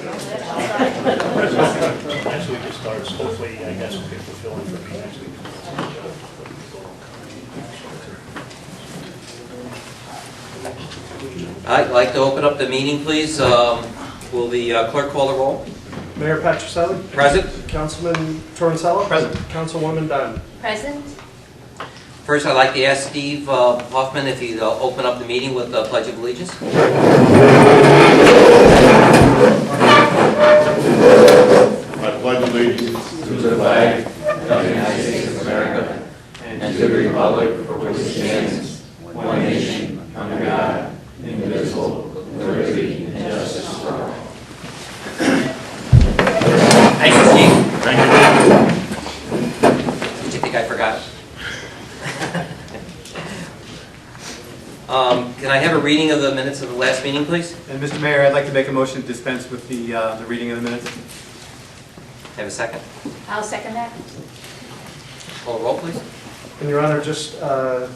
Next week it starts. Hopefully, I guess we'll get the fill in for me next week. I'd like to open up the meeting, please. Will the clerk call the roll? Mayor Patricelli? Present. Councilman Torrensella? Present. Councilwoman Dunn? Present. First, I'd like to ask Steve Hoffman if he'd open up the meeting with the Pledge of Allegiance. I pledge allegiance to the flag of the United States of America and to the republic for which it stands, one nation, under God, indivisible, with liberty and justice for all. Thank you, Steve. Thank you. Did you think I forgot? Can I have a reading of the minutes of the last meeting, please? And Mr. Mayor, I'd like to make a motion to dispense with the reading of the minutes. Have a second. I'll second that. Call the roll, please. And Your Honor, just to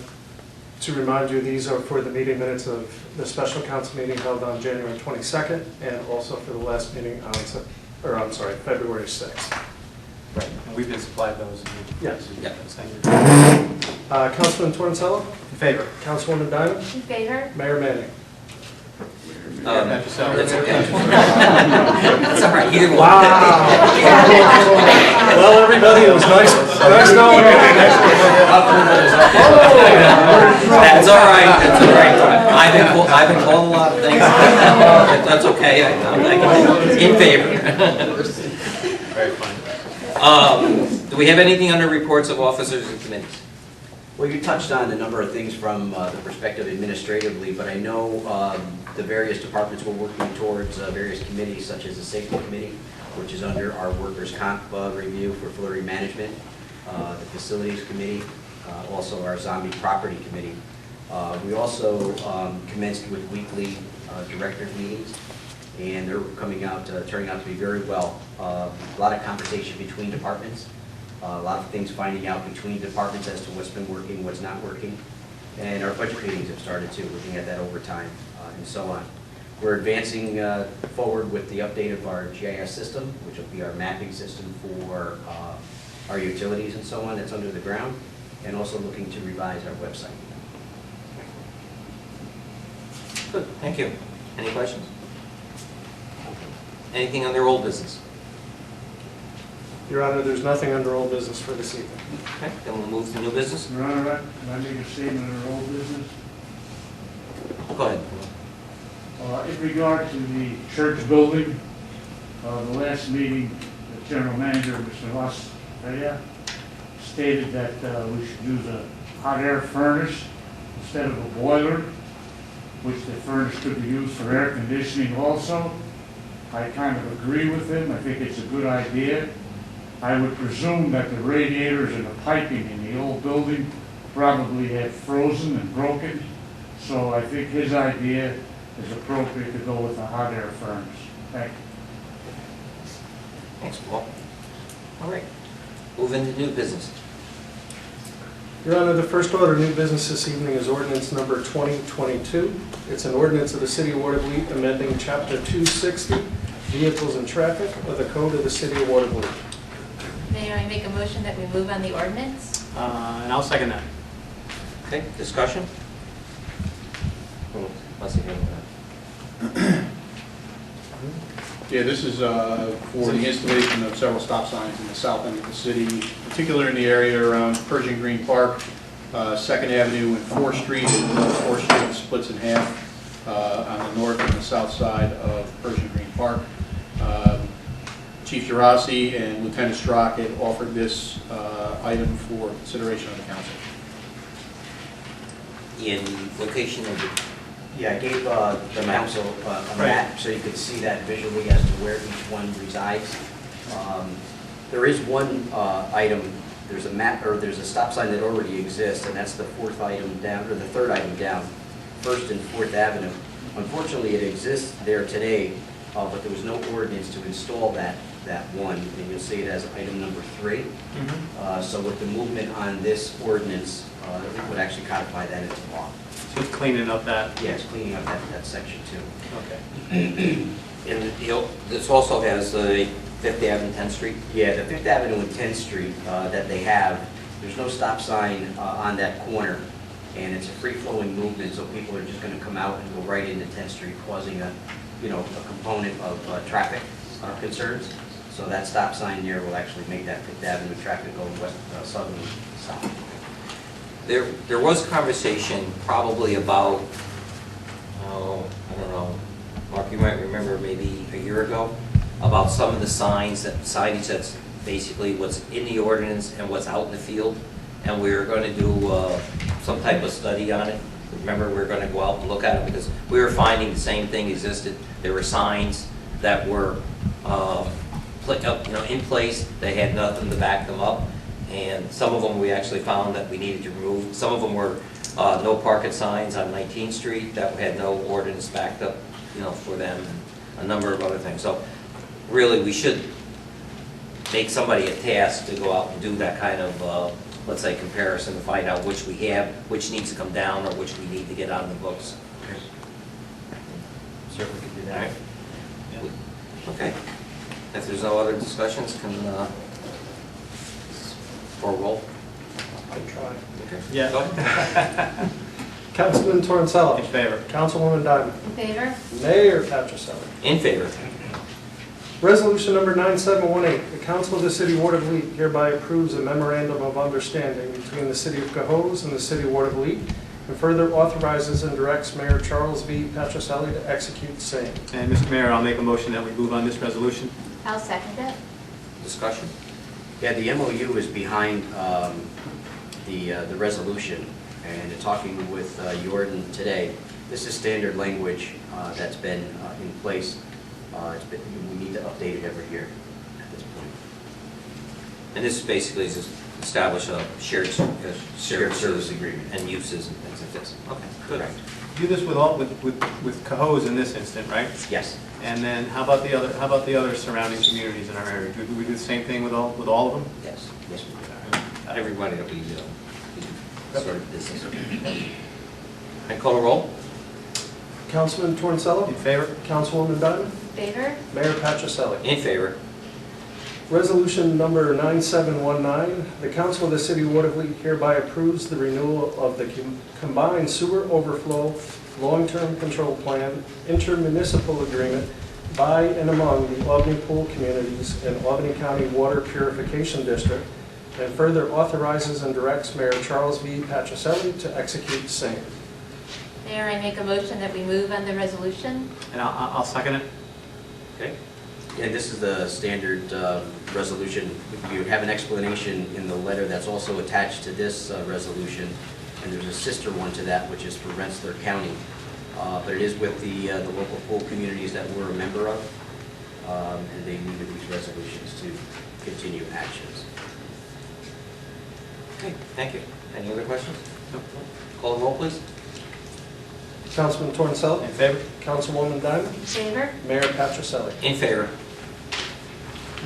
remind you, these are for the meeting minutes of the special council meeting held on January 22nd and also for the last meeting on, February 6th. Right. And we've been supplied those. Yes. Yep. Councilman Torrensella? In favor. Councilwoman Dunn? In favor? Mayor Manning? That's okay. That's all right. Either one. Wow. Well, everybody, it was nice knowing you. That's all right. That's all right. I've been called a lot of things. That's okay. I'm in favor. Very fine. Do we have anything under reports of officers and committees? Well, you touched on a number of things from the perspective administratively, but I know the various departments were working towards various committees, such as the Safety Committee, which is under our Workers' Comp review for Flurry Management, the Facilities Committee, also our Zombie Property Committee. We also commenced with weekly directors meetings, and they're turning out to be very well. A lot of conversation between departments. A lot of things finding out between departments as to what's been working, what's not working. And our budget meetings have started too, looking at that overtime and so on. We're advancing forward with the update of our GIS system, which will be our mapping system for our utilities and so on that's under the ground, and also looking to revise our website. Good. Thank you. Any questions? Anything on their old business? Your Honor, there's nothing under old business for this evening. Okay, then we'll move to new business. Your Honor, can I make a statement on old business? Go ahead. In regard to the church building, the last meeting, the general manager, Mr. Las Veya, stated that we should use a hot air furnace instead of a boiler, which the furnace could be used for air conditioning also. I kind of agree with him. I think it's a good idea. I would presume that the radiators and the piping in the old building probably had frozen and broken, so I think his idea is appropriate to go with a hot air furnace. Thank you. Thanks, Paul. All right. Move into new business. Your Honor, the first order of new business this evening is ordinance number 2022. It's an ordinance of the City of Watervliet amending Chapter 260, Vehicles and Traffic of the Code of the City of Watervliet. Mayor, I make a motion that we move on the ordinance. And I'll second that. Okay, discussion? Yeah, this is for the installation of several stop signs in the south end of the city, particularly in the area around Pershing Green Park, 2nd Avenue and 4th Street. 4th Street splits in half on the north and the south side of Pershing Green Park. Chief Gerasi and Lieutenant Strzok had offered this item for consideration of the council. In location of the... Yeah, I gave the council a map so you could see that visually as to where each one resides. There is one item, there's a map, or there's a stop sign that already exists, and that's the 4th item down, or the 3rd item down, 1st and 4th Avenue. Unfortunately, it exists there today, but there was no ordinance to install that one, and you'll see it as item number 3. So with the movement on this ordinance, it would actually codify that into law. So it's cleaning up that. Yes, cleaning up that section too. Okay. And this also has the 5th Avenue, 10th Street. Yeah, the 5th Avenue and 10th Street that they have, there's no stop sign on that corner, and it's a free-flowing movement, so people are just going to come out and go right into 10th Street, causing a component of traffic concerns. So that stop sign there will actually make that 5th Avenue traffic go west, southerly south. There was conversation probably about, I don't know, Mark, you might remember maybe a year ago, about some of the signage that's basically what's in the ordinance and what's out in the field. And we were going to do some type of study on it. Remember, we were going to go out and look at it because we were finding the same thing existed. There were signs that were in place. They had nothing to back them up. And some of them we actually found that we needed to remove. Some of them were no parking signs on 19th Street that had no ordinance backed up, for them, and a number of other things. So really, we should make somebody a task to go out and do that kind of, let's say, comparison to find out which we have, which needs to come down, or which we need to get on the books. Certainly can do that. Okay. If there's no other discussions, can, or roll? I'll try. Okay. Yeah. Go. Councilman Torricella. In favor. Councilwoman Diamond. In favor? Mayor Patricelli. In favor. Resolution number 9718, the Council of the City of Watervliet hereby approves a memorandum of understanding between the City of Cohoes and the City of Watervliet, and further authorizes and directs Mayor Charles V. Patricelli to execute the same. And Mr. Mayor, I'll make a motion that we move on this resolution. I'll second it. Discussion? Yeah, the MOU is behind the resolution, and talking with Jordan today, this is standard language that's been in place. We need to update it every year at this point. And this is basically just establish a shared service agreement. and uses and things like this. Okay, good. Correct. Do this with Cohoes in this instant, right? Yes. And then how about the other surrounding communities in our area? Do we do the same thing with all of them? Yes. Yes, we do. Everybody that we sort of business. And call a roll? Councilman Torricella. In favor? Councilwoman Diamond. In favor? Mayor Patricelli. In favor. Resolution number 9719, the Council of the City of Watervliet hereby approves the renewal of the combined sewer overflow long-term control plan intermunicipal agreement by and among the Albany Pool Communities and Albany County Water Purification District, and further authorizes and directs Mayor Charles V. Patricelli to execute the same. Mayor, I make a motion that we move on the resolution. And I'll second it. Okay. Yeah, this is the standard resolution. You have an explanation in the letter that's also attached to this resolution, and there's a sister one to that, which is for Rensselaer County. But it is with the local pool communities that we're a member of, and they needed these resolutions to continue actions. Okay, thank you. Any other questions? No. Call the roll, please. Councilman Torricella. In favor? Councilwoman Diamond. In favor? Mayor Patricelli. In favor.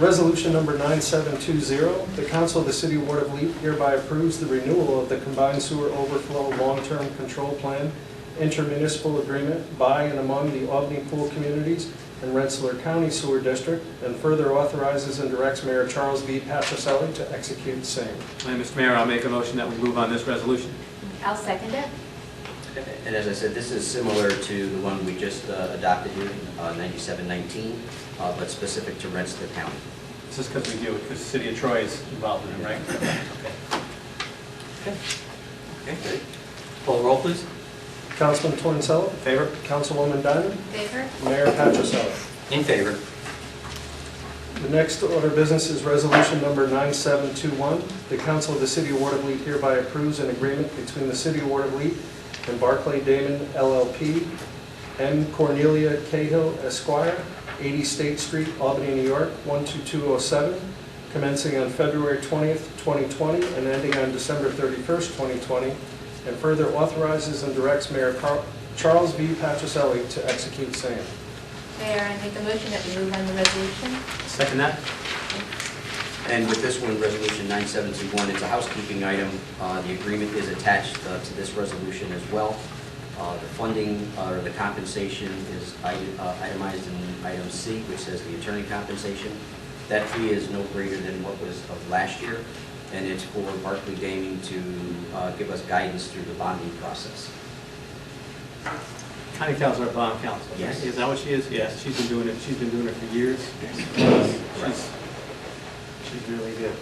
Resolution number 9720, the Council of the City of Watervliet hereby approves the renewal of the combined sewer overflow long-term control plan intermunicipal agreement by and among the Albany Pool Communities and Rensselaer County Sewer District, and further authorizes and directs Mayor Charles V. Patricelli to execute the same. And Mr. Mayor, I'll make a motion that we move on this resolution. I'll second it. And as I said, this is similar to the one we just adopted here, 9719, but specific to Rensselaer County. This is because we do it, because the city of Troy is involved in it, right? Okay. Okay, good. Call the roll, please. Councilman Torricella. In favor? Councilwoman Diamond. In favor? Mayor Patricelli. In favor. The next order of business is resolution number 9721. The Council of the City of Watervliet hereby approves an agreement between the City of Watervliet and Barclay Damon LLP, M. Cornelia Cahill Esquire, 80 State Street, Albany, New York, 12207, commencing on February 20th, 2020, and ending on December 31st, 2020, and further authorizes and directs Mayor Charles V. Patricelli to execute same. Mayor, I make a motion that we move on the resolution. Second that? And with this one, Resolution 9721, it's a housekeeping item. The agreement is attached to this resolution as well. The funding or the compensation is itemized in item C, which says the attorney compensation. That fee is no greater than what was of last year, and it's for Barclay Gaming to give us guidance through the bonding process. Connie Cal's our bond counsel. Right? Yes. Is that what she is? Yes. She's been doing it. She's been doing it for years. She's really good.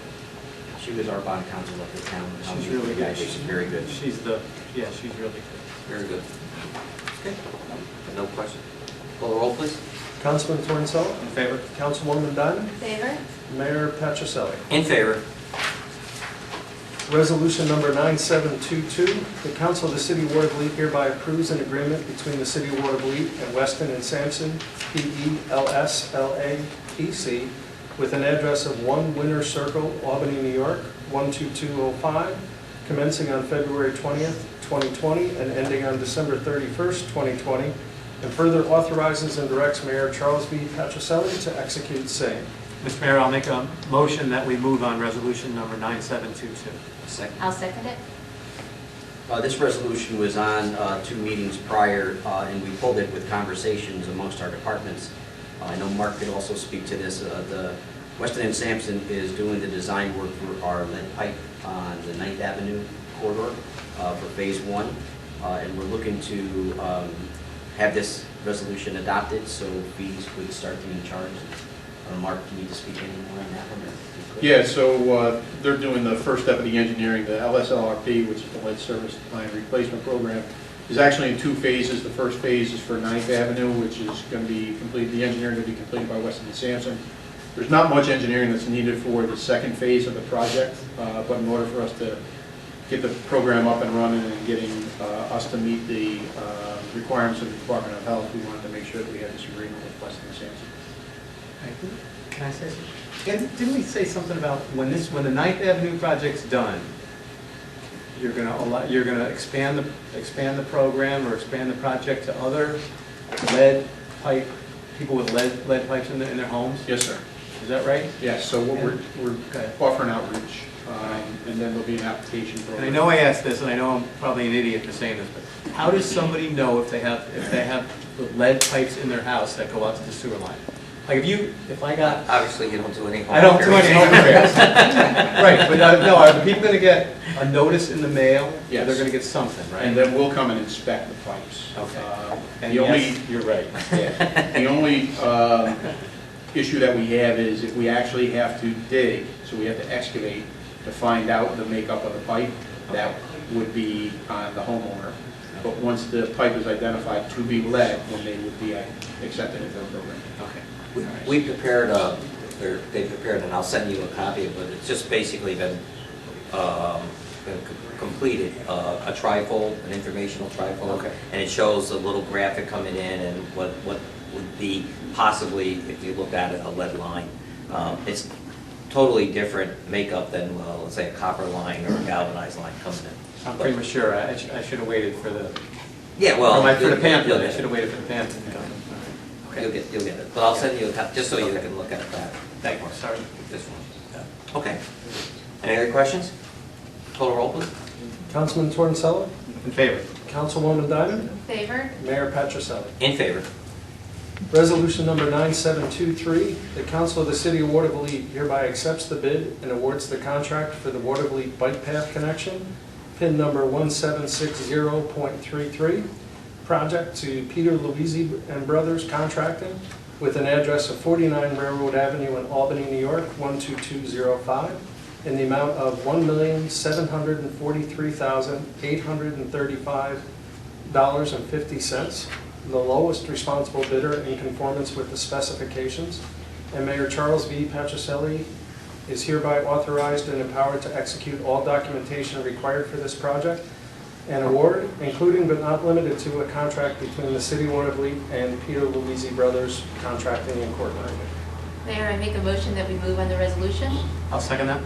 She was our bond counsel at the town. She's really good. She's very good. She's really good. Very good. Okay. No question. Call the roll, please. Councilman Torrensella? In favor? Councilwoman Diamond? Favor? Mayor Patricelli? In favor. Resolution number 9722, the Council of the City of Watervliet hereby approves an agreement between the City of Watervliet and Weston and Sampson, P.E. LS.LA P.C., with an address of 1 Winter Circle, Albany, New York, 12205, commencing on February 20th, 2020, and ending on December 31st, 2020, and further authorizes and directs Mayor Charles V. Patricelli to execute same. Mr. Mayor, I'll make a motion that we move on resolution number 9722. Second. I'll second it. This resolution was on 2 meetings prior, and we pulled it with conversations amongst our departments. I know Mark could also speak to this. The Weston and Sampson is doing the design work for our lead pipe on the 9th Avenue corridor for phase 1, and we're looking to have this resolution adopted so fees would start being charged. Mark, do you need to speak any more on that one? Yeah, so they're doing the first step of the engineering. The LSLRP, which is the lead service line replacement program, is actually in 2 phases. The first phase is for 9th Avenue, which is going to be completed, the engineering will be completed by Weston and Sampson. There's not much engineering that's needed for the second phase of the project, but in order for us to get the program up and running and getting us to meet the requirements of the Department of Health, we wanted to make sure that we had this agreement with Weston and Sampson. Can I say something? Didn't we say something about when the 9th Avenue project's done, you're gonna expand the program or expand the project to other lead pipe, people with lead pipes in their homes? Yes, sir. Is that right? Yes, so what we're Okay. offering outreach, and then there'll be an application And program. I know I asked this, and I know I'm probably an idiot for saying this, but how does somebody know if they have lead pipes in their house that go out to the sewer line? Like if I got, Obviously, you don't do any home I don't do any repairs. home repairs. Right, but no, are the people gonna get a notice in the mail? Yes. They're gonna get something, right? And then we'll come and inspect the pipes. Okay. And The only, yes, you're right. the only issue that we have is if we actually have to dig, so we have to excavate to find out the makeup of the pipe, that would be on the homeowner. But once the pipe is identified to be lead, then they would be accepted into the program. Okay. We prepared they prepared, and I'll send you a copy of it. It's just basically been completed, a trifold, an informational trifold. Okay. And it shows a little graphic coming in and what would be possibly, if you look at it, a lead line. It's totally different makeup than, let's say, a copper line or a galvanized line coming in. I'm premature. I should have waited for the, Yeah, well. for the pamphlet. you'll I get should it. have waited for the pamphlet. Okay. You'll get it. But I'll send you a copy, just so you Okay. can look at that. Thank you, sorry. This one. Okay. Any other questions? Call the roll, please. Councilman Torrensella? In favor? Councilwoman Diamond? Favor? Mayor Patricelli? In favor. Resolution number 9723, the Council of the City of Watervliet hereby accepts the bid and awards the contract for the Watervliet Bike Path Connection, PIN number 1760.33, project to Peter Luisi and Brothers Contracting with an address of 49 Railroad Avenue in Albany, New York, 12205, in the amount of $1,743,835.50. The lowest responsible bidder in conformance with the specifications, and Mayor Charles V. Patricelli is hereby authorized and empowered to execute all documentation required for this project and award, including but not limited to a contract between the City of Watervliet and Peter Luisi Brothers Contracting Incorporated. Mayor, I make a motion that we move on the resolution. I'll second that.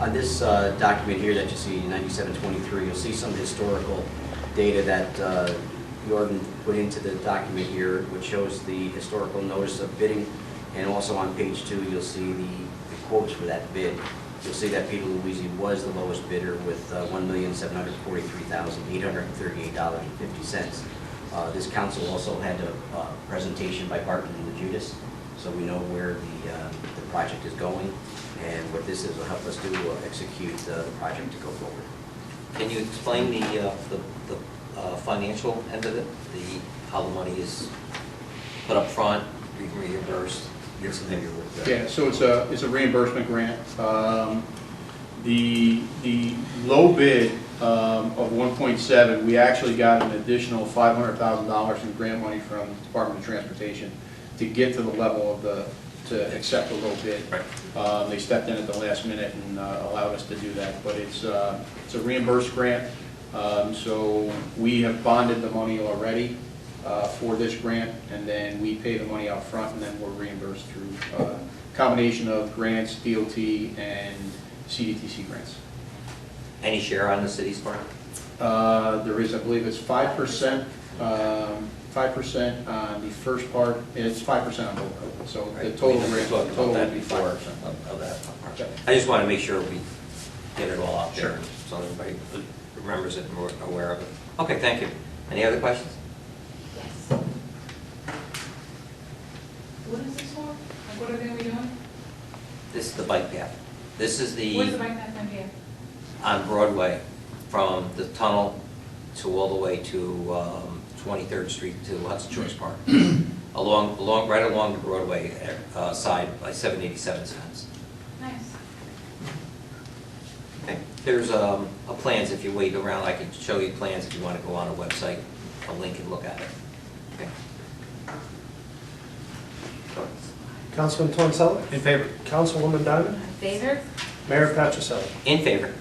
On this document here that you see, 9723, you'll see some historical data that Jordan put into the document here, which shows the historical notice of bidding, and also on page 2 you'll see the quotes for that bid. You'll see that Peter Luisi was the lowest bidder with $1,743,838.50. This council also had a presentation by Barton and Judas, so we know where the project is going, and what this is will help us to execute the project to go forward. Can you explain the financial end of it? How the money is put up front, reimbursed? You're familiar with Yeah, so it's a reimbursement grant. The low bid of 1.7, we actually got an additional $500,000 in grant money from the Department of Transportation to get to the level of to accept the low bid. Right. They stepped in at the last minute and allowed us to do that, but it's a reimbursed grant. So we have bonded the money already for this grant, and then we pay the money out front, and then we're reimbursed through a combination of grants, DOT, and CDTC grants. Any share on the city's part? There is, I believe it's 5%, 5% on the first part, and it's 5% on both. So the total grant, total would be 5%. Of that part. Okay. I just want to make sure we get it all out there, Sure. so everybody remembers it and we're aware of it. Okay, thank you. Any other questions? Yes. What is this for? Like, what are they doing? This is the bike path. This is Where's the bike path on here? on Broadway, from the tunnel to all the way to 23rd Street to Hudson Shores Park. Right along the Broadway side by 787's fence. Nice. Okay. There's plans, if you wait around, I can show you plans if you want to go on a website, a link and look at it. Okay. Councilman Torncelli? In favor? Councilwoman Diamond? In favor? Mayor Patricelli? In favor.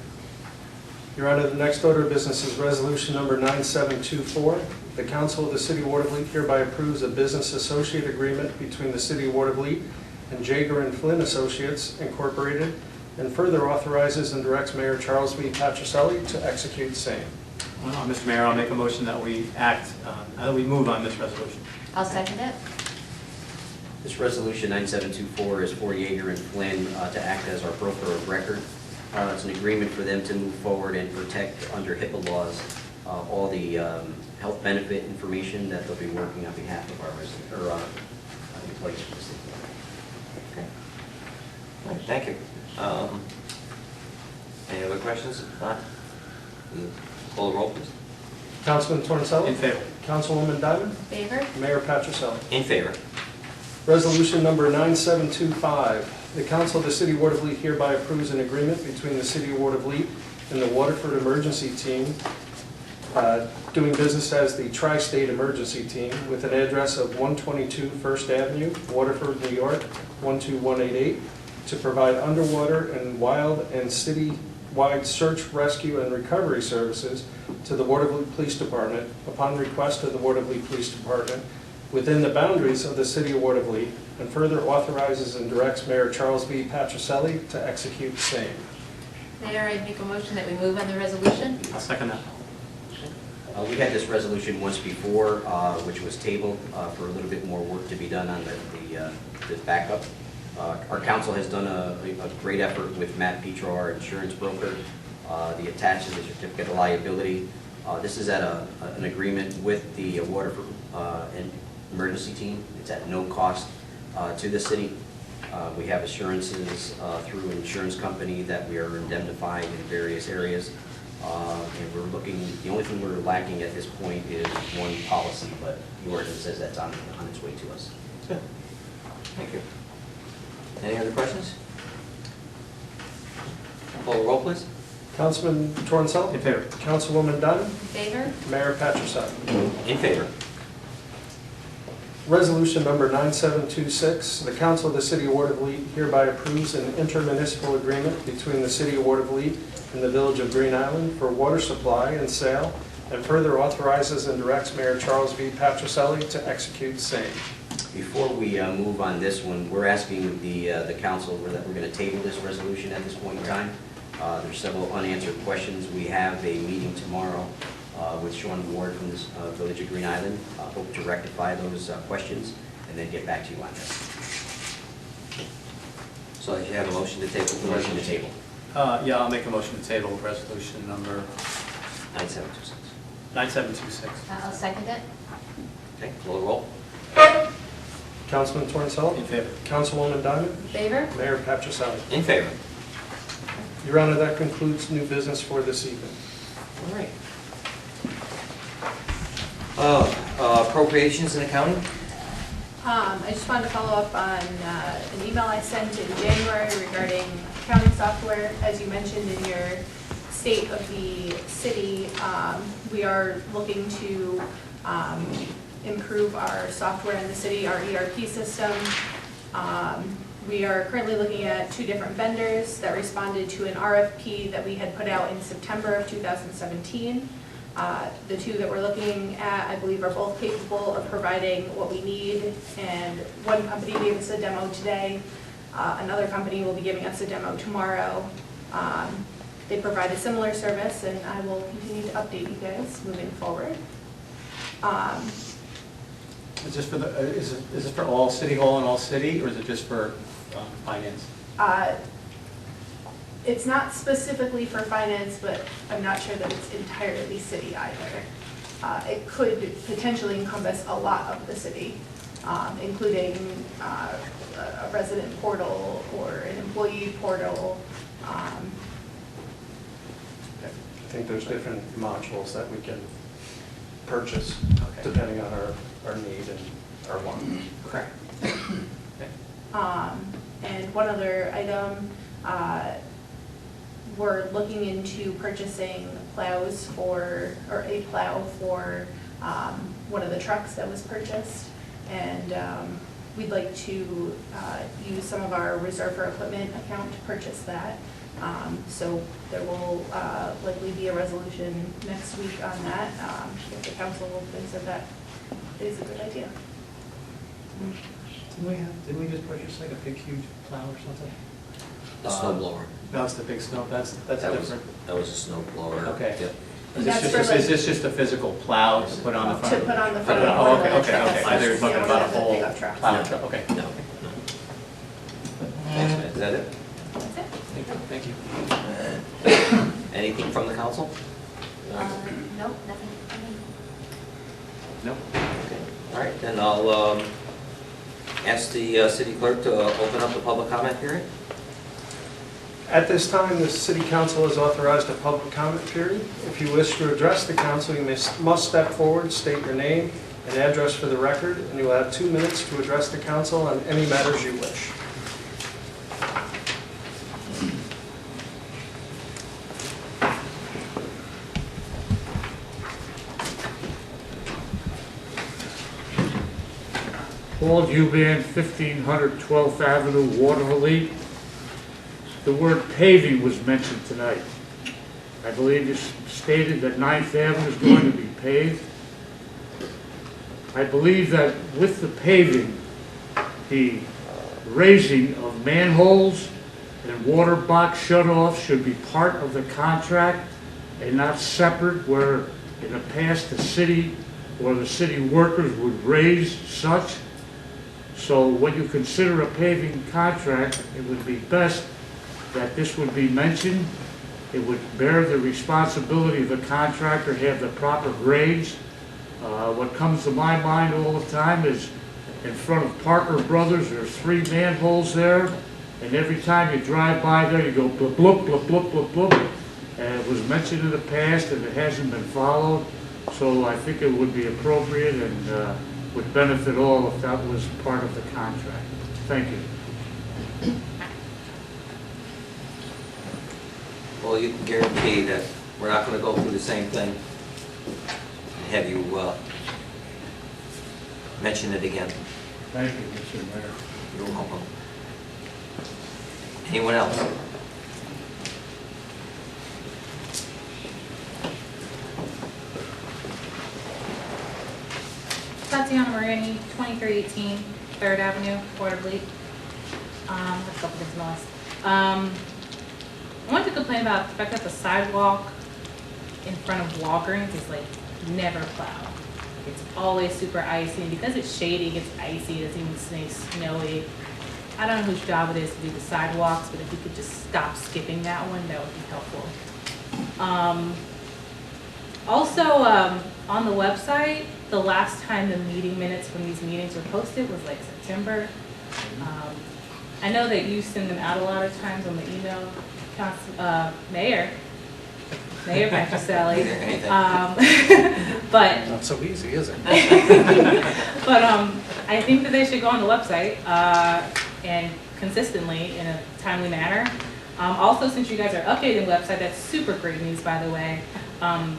Your Honor, the next order of business is resolution number 9724. The Council of the City of Watervliet hereby approves a business associate agreement between the City of Watervliet and Jaeger and Flynn Associates Incorporated, and further authorizes and directs Mayor Charles V. Patricelli to execute same. Mr. Mayor, I'll make a motion that we move on this resolution. I'll second it. This resolution 9724 is for Jaeger and Flynn to act as our broker of record. It's an agreement for them to move forward and protect under HIPAA laws all the health benefit information that they'll be working on behalf of our residents, or employees for the city. Okay. All right, thank you. Any other questions? If not, we'll call the roll, please. Councilman Torncelli? In favor? Councilwoman Diamond? In favor? Mayor Patricelli? In favor. Resolution number 9725. The Council of the City of Watervliet hereby approves an agreement between the City of Watervliet and the Waterford Emergency Team, doing business as the Tri-State Emergency Team, with an address of 122 First Avenue, Waterford, New York, 12188, to provide underwater and wild and city-wide search, rescue, and recovery services to the Watervliet Police Department upon request of the Watervliet Police Department within the boundaries of the City of Watervliet, and further authorizes and directs Mayor Charles V. Patricelli to execute same. Mayor, I make a motion that we move on the resolution. I'll second that. We had this resolution once before, which was tabled for a little bit more work to be done on the backup. Our council has done a great effort with Matt Petro, our insurance broker. The attached to the certificate of liability. This is at an agreement with the Waterford Emergency Team. It's at no cost to the city. We have assurances through an insurance company that we are indemnified in various areas. And we're looking, the only thing we're lacking at this point is one policy, but the ordinance says that's on its way to us. Good. Thank you. Any other questions? Call the roll, please. Councilman Torncelli? In favor? Councilwoman Diamond? In favor? Mayor Patricelli? In favor. Resolution number 9726, the Council of the City of Watervliet hereby approves an intermunicipal agreement between the City of Watervliet and the Village of Green Island for water supply and sale, and further authorizes and directs Mayor Charles V. Patricelli to execute same. Before we move on this one, we're asking the council that we're going to table this resolution at this point in time. There's several unanswered questions. We have a meeting tomorrow with Sean Ward from this Village of Green Island. Hope to rectify those questions and then get back to you on this. So if you have a motion to table the Motion to resolution. table. Yeah, I'll make a motion to table resolution number 9726. 9726. I'll second it. Okay, call the roll. Councilman Torrance-Sullivan. In favor. Councilwoman Diamond. Favor? Mayor Patrascelli. In favor. Your Honor, that concludes new business for this evening. All right. Appropriations and accounting? I just wanted to follow up on an email I sent in January regarding accounting software. As you mentioned in your state of the city, we are looking to improve our software in the city, our ERP system. We are currently looking at 2 different vendors that responded to an RFP that we had put out in September of 2017. The 2 that we're looking at, I believe, are both capable of providing what we need, and one company gave us a demo today. Another company will be giving us a demo tomorrow. They provide a similar service, and I will continue to update you guys moving forward. Is this for the, is this for all City Hall and all city, or is it just for finance? It's not specifically for finance, but I'm not sure that it's entirely city either. It could potentially encompass a lot of the city, including a resident portal or an employee portal. I think there's different modules that we can purchase depending on our need and our want. Correct. And one other item, we're looking into purchasing plows for, or a plow for one of the trucks that was purchased. And we'd like to use some of our reserve for equipment account to purchase that. So there will likely be a resolution next week on that, if the council thinks that that is a good idea. Didn't we just purchase like a big huge plow or something? The snow blower. That's the big snow, that's That was, different. that was a snow blower. Okay. Yep. Is this just a physical plow to put on the front? To put on the front. Oh, of okay, the okay, truck. okay. I thought you were talking Yeah, about a one of the whole pickup trucks. plow truck, okay. No, no. Thanks, man. Is that it? That's it. Thank you. Anything from the council? Nope, nothing for me. No? Okay. All right, then I'll ask the city clerk to open up the public comment period. At this time, the City Council has authorized a public comment period. If you wish to address the council, you must step forward, state your name and address for the record, and you will have 2 minutes to address the council on any matters you wish. Paul Duban, 1500 12th Avenue, Watervliet. The word paving was mentioned tonight. I believe you stated that 9th Avenue is going to be paved. I believe that with the paving, the raising of manholes and water box shutoffs should be part of the contract and not separate, where in the past the city or the city workers would raise such. So when you consider a paving contract, it would be best that this would be mentioned. It would bear the responsibility of the contractor, have the proper grades. What comes to my mind all the time is in front of Parker Brothers, there's 3 manholes there, and every time you drive by there, you go blip, blip, blip, blip, blip, blip. And it was mentioned in the past and it hasn't been followed. So I think it would be appropriate and would benefit all if that was part of the contract. Thank you. Well, you can guarantee that we're not going to go through the same thing and have you mention it again. Thank you, Mr. Mayor. You're welcome. Anyone else? Tatiana Morini, 2318 3rd Avenue, Watervliet. Have a couple things on the list. I wanted to complain about the fact that the sidewalk in front of Walgreens is like never plowed. It's always super icy, and because it's shady, it gets icy, it doesn't even stay snowy. I don't know whose job it is to do the sidewalks, but if you could just stop skipping that one, that would be helpful. Also, on the website, the last time the meeting minutes from these meetings were posted was like September. I know that you send them out a lot of times on the email, Mayor Patricelli. But Not so easy, is it? but I think that they should go on the website and consistently in a timely manner. Also, since you guys are updating the website, that's super great news, by the way.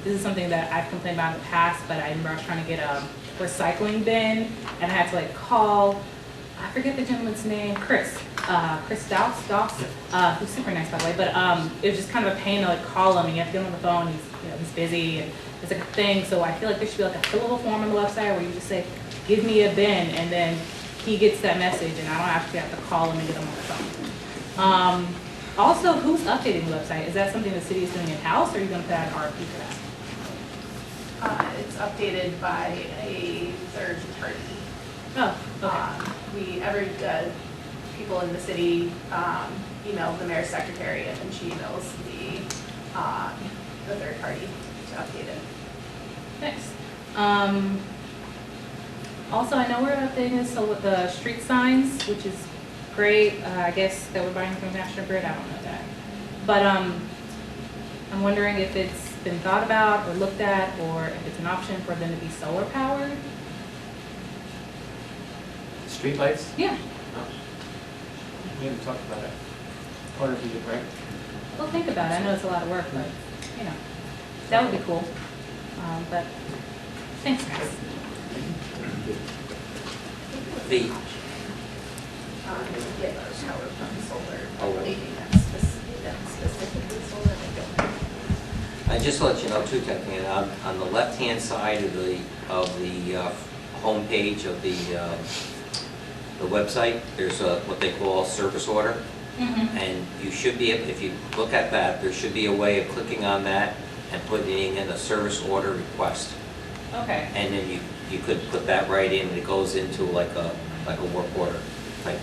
This is something that I've complained about in the past, but I remember I was trying to get a recycling bin, and I had to like call, I forget the gentleman's name, Chris Doss, who's super nice by the way, but it was just kind of a pain to like call him, and you have to get him on the phone, he's busy, and it's like a thing, so I feel like there should be like a fillable form on the website where you just say, give me a bin, and then he gets that message, and I don't actually have to call him and get him on the phone. Also, who's updating the website? Is that something the city is doing in-house, or are you going to put out an RFP for that? It's updated by a third party. Oh, okay. People in the city email the mayor's secretary, and then she emails the third party to update it. Thanks. Also, I know we're updating this so with the street signs, which is great. I guess that we're buying from National Grid. I don't know that. But I'm wondering if it's been thought about or looked at, or if it's an option for them to be solar powered. Streetlights? Yeah. We haven't talked about it. Watervliet, right? Well, think about it. I know it's a lot of work, but that would be cool. But thanks, guys. The Get our power from solar, Oh. maybe specifically solar, I don't know. just to let you know too, Kathleen, on the left-hand side of the homepage of the website, there's what they call a service order. Mm-hmm. And you should be, if you look at that, there should be a way of clicking on that and putting in a service order request. Okay. And then you could put that right in, and it goes into like a work order type.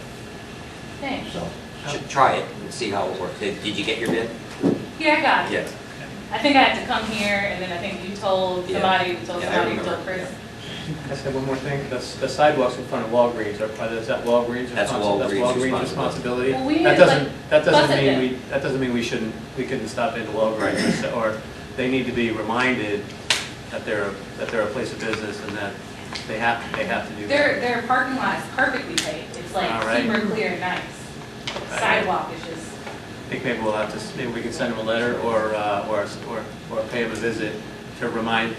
Thanks. So, should try it and see how it works. Did you get your bid? Yeah, I got it. Yeah. I think I had to come here, and then I think you told somebody, you told Yeah, I somebody, you remember. told Chris. Can I say one more thing? The sidewalks in front of Walgreens, is that Walgreens' That's responsibility? Walgreens' responsibility? Well, we need That to, doesn't, that bus doesn't it mean then. that doesn't mean we couldn't stop into Walgreens, or they need to be reminded that they're a place of business and that they have to do that. Their parking lot is perfectly paved. It's like All right. super clear and nice. Okay. Sidewalk is just, I think maybe maybe we can send them a letter or pay them a visit to remind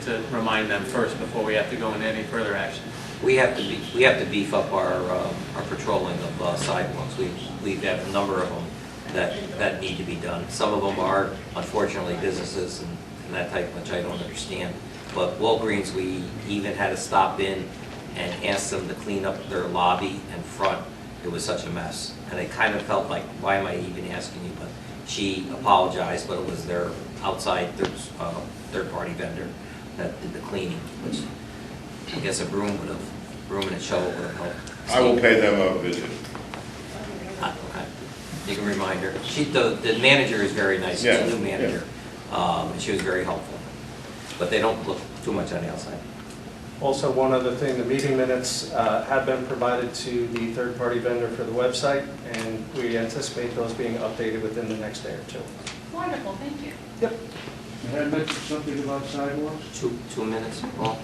them first before we have to go into any further action. We have to beef up our patrolling of sidewalks. We have a number of them that need to be done. Some of them are unfortunately businesses and that type, which I don't understand. But Walgreens, we even had to stop in and ask them to clean up their lobby and front. It was such a mess, and it kind of felt like, why am I even asking you? But she apologized, but it was their outside third-party vendor that did the cleaning, which I guess a broom and a shovel would have helped. I will pay them a visit. Okay. You can remind her. The manager is very nice. Yeah, She's a new manager. And she was very helpful. But they don't look too much on the outside. Also, one other thing, the meeting minutes have been provided to the third-party vendor for the website, and we anticipate those being updated within the next day or two. wonderful, thank you. Yep. May I mention something about sidewalks? 2 minutes, Paul.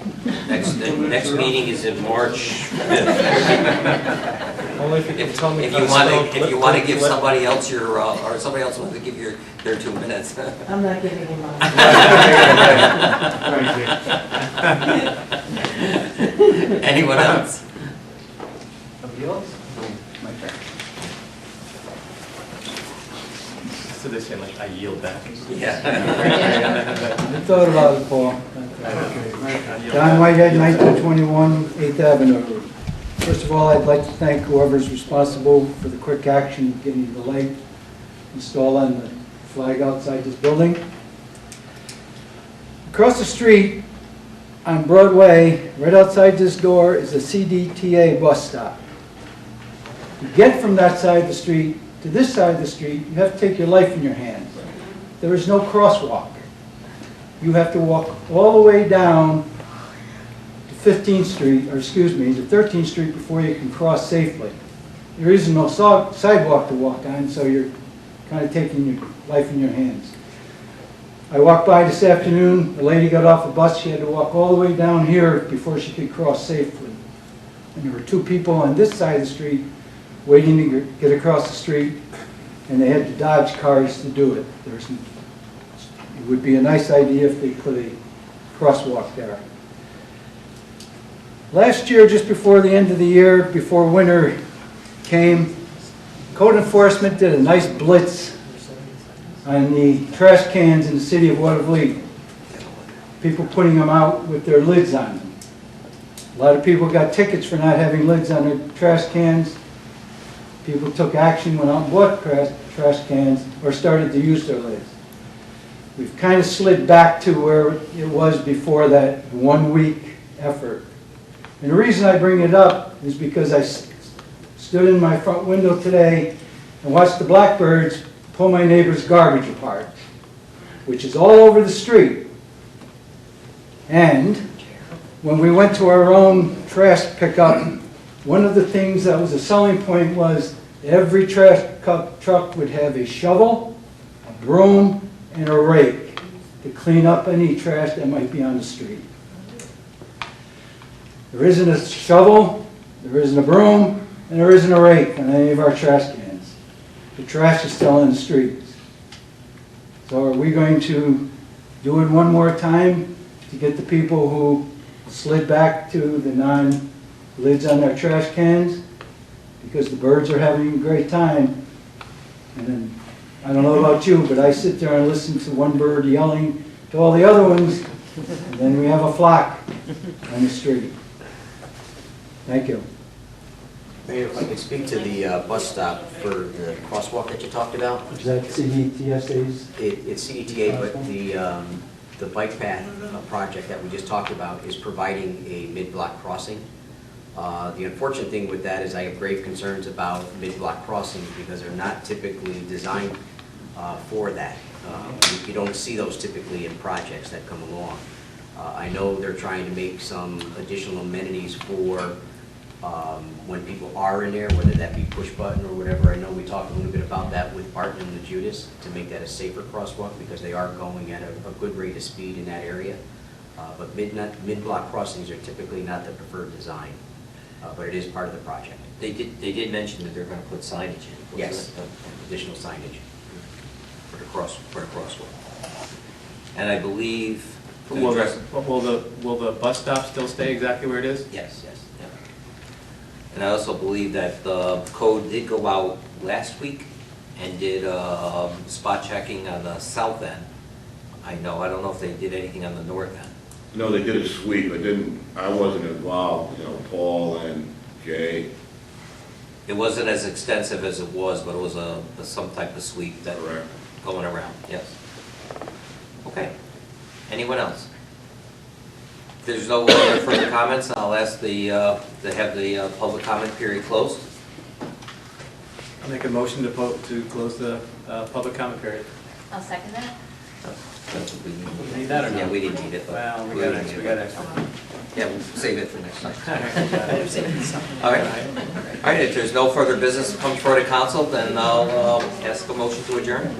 Next meeting is in March 5th. Only if you can tell me. If how you to want spell to, if you want to give flip. somebody else your, or somebody else wants to give their 2 minutes. I'm not giving him mine. Thank you. Anyone else? So they say like, I yield back. Yeah. I thought about it, Paul. Don Whitehead, 1921 8th Avenue. First of all, I'd like to thank whoever's responsible for the quick action getting the light installed on the flag outside this building. Across the street on Broadway, right outside this door, is a CDTA bus stop. To get from that side of the street to this side of the street, you have to take your life in your hands. There is no crosswalk. You have to walk all the way down to 15th Street, or excuse me, to 13th Street before you can cross safely. There is no sidewalk to walk on, so you're kind of taking your life in your hands. I walked by this afternoon, a lady got off a bus, she had to walk all the way down here before she could cross safely. And there were two people on this side of the street waiting to get across the street, and they had to dodge cars to do it. It would be a nice idea if they put a crosswalk there. Last year, just before the end of the year, before winter came, code enforcement did a nice blitz on the trash cans in the city of Watervliet. People putting them out with their lids on them. A lot of people got tickets for not having lids on their trash cans. People took action, went out and bought trash cans, or started to use their lids. We've kind of slid back to where it was before that 1 week effort. And the reason I bring it up is because I stood in my front window today and watched the blackbirds pull my neighbor's garbage apart, which is all over the street. And when we went to our own trash pickup, one of the things that was a selling point was every trash truck would have a shovel, a broom, and a rake to clean up any trash that might be on the street. There isn't a shovel, there isn't a broom, and there isn't a rake on any of our trash cans. The trash is still in the streets. So are we going to do it one more time to get the people who slid back to the non-lids on their trash cans? Because the birds are having a great time. And then, I don't know about you, but I sit there and listen to one bird yelling to all the other ones, and then we have a flock on the street. Thank you. Mayor, if I could speak to the bus stop for the crosswalk that you talked about. Is that CDTSA's? It's CETA, but the bike path project that we just talked about is providing a mid-block crossing. The unfortunate thing with that is I have grave concerns about mid-block crossings because they're not typically designed for that. You don't see those typically in projects that come along. I know they're trying to make some additional amenities for when people are in there, whether that be push button or whatever. I know we talked a little bit about that with Barton and the Judas to make that a safer crosswalk because they are going at a good rate of speed in that area. But mid-block crossings are typically not the preferred design, but it is part of the project. They did mention that they're going to put signage in. Yes, additional signage. For the crosswalk. And I believe. Will the bus stop still stay exactly where it is? Yes. Yeah. And I also believe that the code did go out last week and did spot checking on the south end. I don't know if they did anything on the north end. No, they did a sweep. I wasn't involved, Paul and Jay. It wasn't as extensive as it was, but it was some type of sweep that Correct. Going around, yes. Okay. Anyone else? If there's no further comments, I'll ask to have the public comment period closed. I'll make a motion to close the public comment period. I'll second that. That's what we need. You need that or not? Yeah, we didn't need it. But Well, we got extra. Yeah, we'll save it for next time. All right. All right, if there's no further business to come before the council, then I'll ask a motion to adjourn.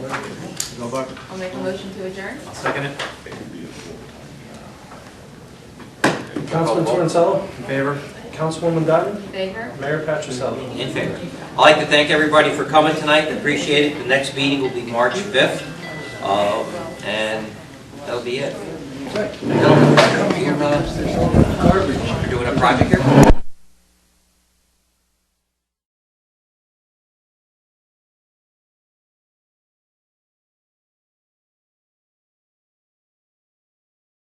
Go Buck. I'll make a motion to adjourn. I'll second it. Councilman Torrенcello? In favor? Councilwoman Dottie? In favor? Mayor Patricelli? In favor. I'd like to thank everybody for coming tonight. Appreciate it. The next meeting will be March 5th. And that'll be it. You're doing a project here?